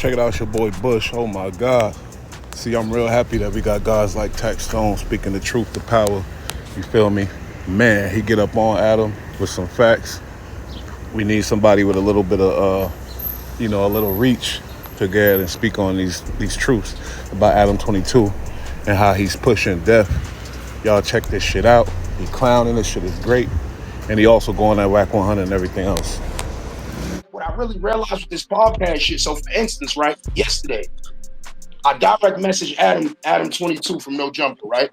Check it out, it's your boy Bush. Oh my God. See, I'm real happy that we got guys like Taxstone speaking the truth to power. You feel me? Man, he get up on Adam with some facts. We need somebody with a little bit of, a little reach to get ahead and speak on these truths about Adam 22 and how he's pushing death. Y'all check this shit out. He clowning, this shit is great. And he also going at Whack 100 and everything else. What I really realized with this podcast shit, so for instance, right, yesterday, I direct message Adam 22 from No Jumper, right?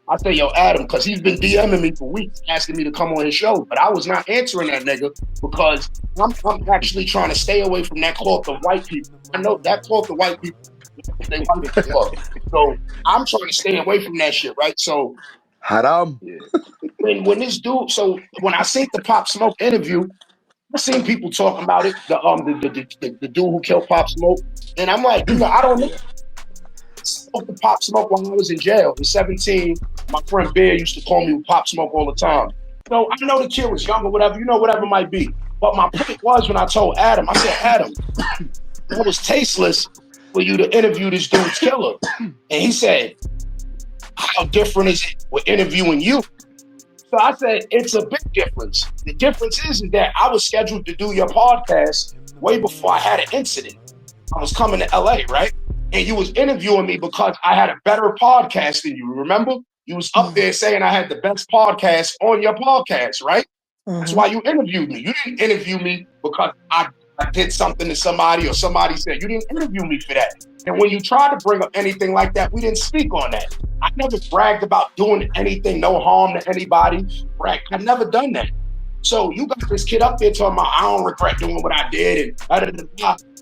I say, yo, Adam, because he's been DMing me for weeks, asking me to come on his show. But I was not answering that nigga because I'm actually trying to stay away from that cloth of white people. I know that cloth of white people, they white as fuck. So I'm trying to stay away from that shit, right? So Haram. when this dude, so when I seen the Pop Smoke interview, I seen people talking about it, the dude who killed Pop Smoke. And I'm like, I don't know. The Pop Smoke while I was in jail. At 17, my friend Bear used to call me Pop Smoke all the time. So I know the kid was young or whatever, whatever it might be. But my point was when I told Adam, I said, Adam, that was tasteless for you to interview this dude's killer. And he said, how different is it with interviewing you? So I said, it's a big difference. The difference is that I was scheduled to do your podcast way before I had an incident. I was coming to LA, right? And you was interviewing me because I had a better podcast than you, remember? You was up there saying I had the best podcast on your podcast, right? Mm-hmm. That's why you interviewed me. You didn't interview me because I did something to somebody or somebody said, you didn't interview me for that. And when you tried to bring up anything like that, we didn't speak on that. I never bragged about doing anything, no harm to anybody. Right? I've never done that. So you got this kid up there talking about, I don't regret doing what I did. And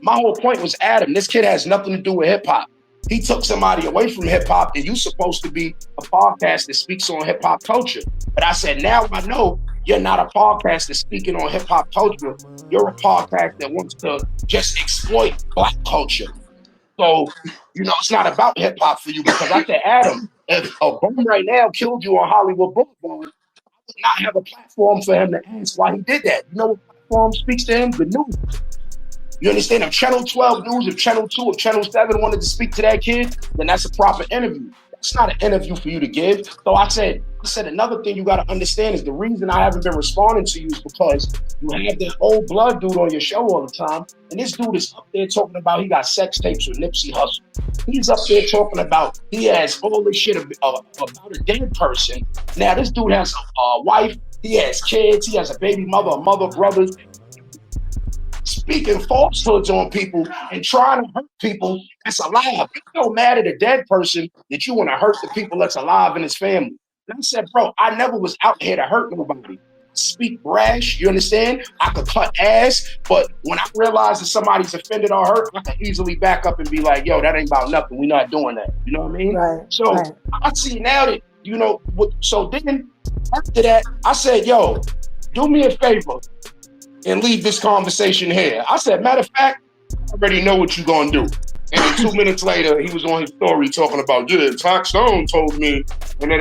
my whole point was, Adam, this kid has nothing to do with hip hop. He took somebody away from hip hop, and you're supposed to be a podcast that speaks on hip hop culture. But I said, now I know you're not a podcast that's speaking on hip hop culture. You're a podcast that wants to just exploit Black culture. So, it's not about hip hop for you, because I said, Adam, if a bum right now killed you on Hollywood Boulevard, I would not have a platform for him to ask why he did that. You know what platform speaks to him? The news. You understand? If Channel 12 News, if Channel 2, if Channel 7 wanted to speak to that kid, then that's a proper interview. That's not an interview for you to give. So I said, another thing you got to understand is the reason I haven't been responding to you is because you have that old blood dude on your show all the time. And this dude is up there talking about he got sex tapes with Nipsey Hussle. He's up there talking about he has all this shit about a dead person. Now, this dude has a wife. He has kids. He has a baby mother, a mother, brothers. Speaking falsehoods on people and trying to hurt people that's alive. You're so mad at a dead person that you want to hurt the people that's alive in his family. And I said, bro, I never was out here to hurt nobody. Speak rash, you understand? I could cut ass, but when I realize that somebody's offended or hurt, I can easily back up and be like, yo, that ain't about nothing. We're not doing that. You know what I mean? Right, so right. I see now that, so then after that, I said, yo, do me a favor and leave this conversation here. I said, matter of fact, I already know what you're going to do. And then 2 minutes later, he was on his story talking about, yeah, Taxstone told me, and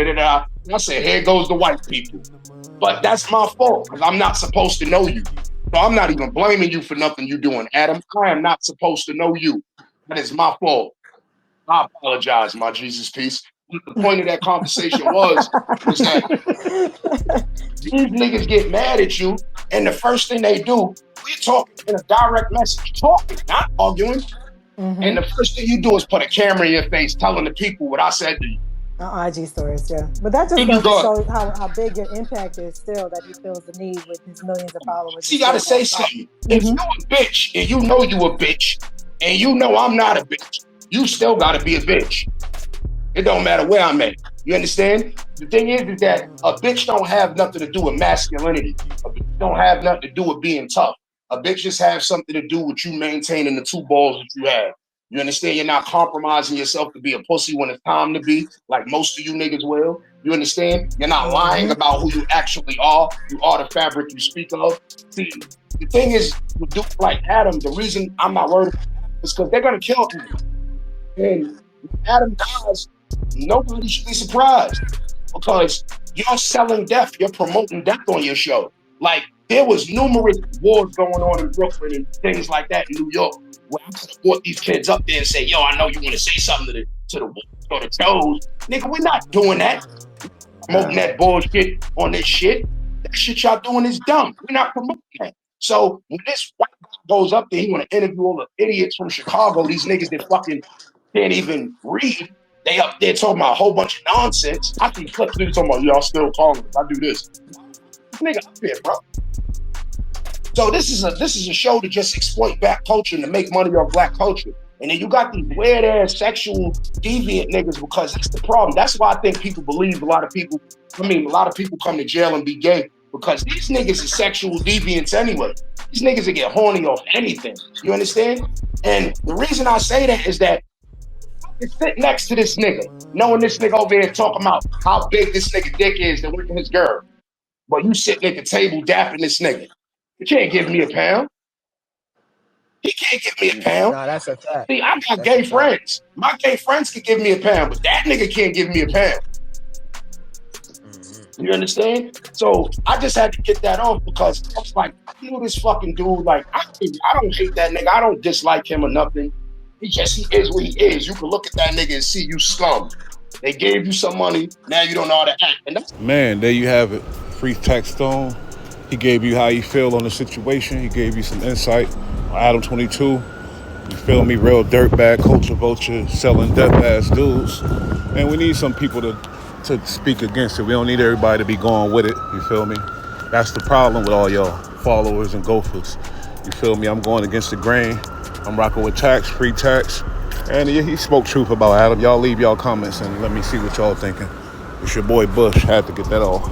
I said, here goes the white people. But that's my fault, because I'm not supposed to know you. So I'm not even blaming you for nothing you're doing, Adam. I am not supposed to know you. That is my fault. I apologize, my Jesus piece. The point of that conversation was that these niggas get mad at you, and the first thing they do, we're talking in a direct message, talking, not arguing. Mm-hmm. And the first thing you do is put a camera in your face telling the people what I said to you. IG stories, yeah. But that just goes to show how big your impact is still, that he feels the need with his millions of followers. You gotta say something. Mm-hmm. If you a bitch, and you know you a bitch, and you know I'm not a bitch, you still gotta be a bitch. It don't matter where I'm at. You understand? The thing is that a bitch don't have nothing to do with masculinity. A bitch don't have nothing to do with being tough. A bitch just has something to do with you maintaining the two balls that you have. You understand? You're not compromising yourself to be a pussy when it's time to be, like most of you niggas will. You understand? You're not lying about who you actually are. You are the fabric you speak of. See, the thing is, with dudes like Adam, the reason I'm not worried about Adam is because they're going to kill him. And when Adam dies, nobody should be surprised, because you're selling death. You're promoting death on your show. Like, there was numerous wars going on in Brooklyn and things like that in New York. Well, I could have brought these kids up there and say, yo, I know you want to say something to the toes. Nigga, we're not doing that. Promoting that bullshit on this shit. That shit y'all doing is dumb. We're not promoting that. So when this white guy goes up there, he want to interview all the idiots from Chicago, these niggas that fucking can't even read. They up there talking about a whole bunch of nonsense. I see clips of talking about, y'all still calling us. I do this. This nigga up here, bro. So this is a show to just exploit black culture and to make money off black culture. And then you got these weird ass sexual deviant niggas, because that's the problem. That's why I think people believe a lot of people come to jail and be gay, because these niggas are sexual deviants anyway. These niggas will get horny off anything. You understand? And the reason I say that is that I sit next to this nigga, knowing this nigga over here talking about how big this nigga dick is than with his girl. But you sitting at the table dapping this nigga. You can't give me a pound. He can't give me a pound. Nah, that's a fact. See, I got gay friends. My gay friends can give me a pound, but that nigga can't give me a pound. You understand? So I just had to get that off, because I was like, I knew this fucking dude. Like, I don't hate that nigga. I don't dislike him or nothing. He is what he is. You can look at that nigga and see you scum. They gave you some money. Now you don't know how to act. And that's Man, there you have it. Free Taxstone. He gave you how you feel on the situation. He gave you some insight on Adam 22. You feel me? Real dirtbag, culture vulture, selling death ass dudes. And we need some people to speak against it. We don't need everybody to be going with it. You feel me? That's the problem with all y'all followers and gophers. You feel me? I'm going against the grain. I'm rocking with Tax, free Tax. And he spoke truth about Adam. Y'all leave y'all comments and let me see what y'all thinking. It's your boy Bush. Had to get that off.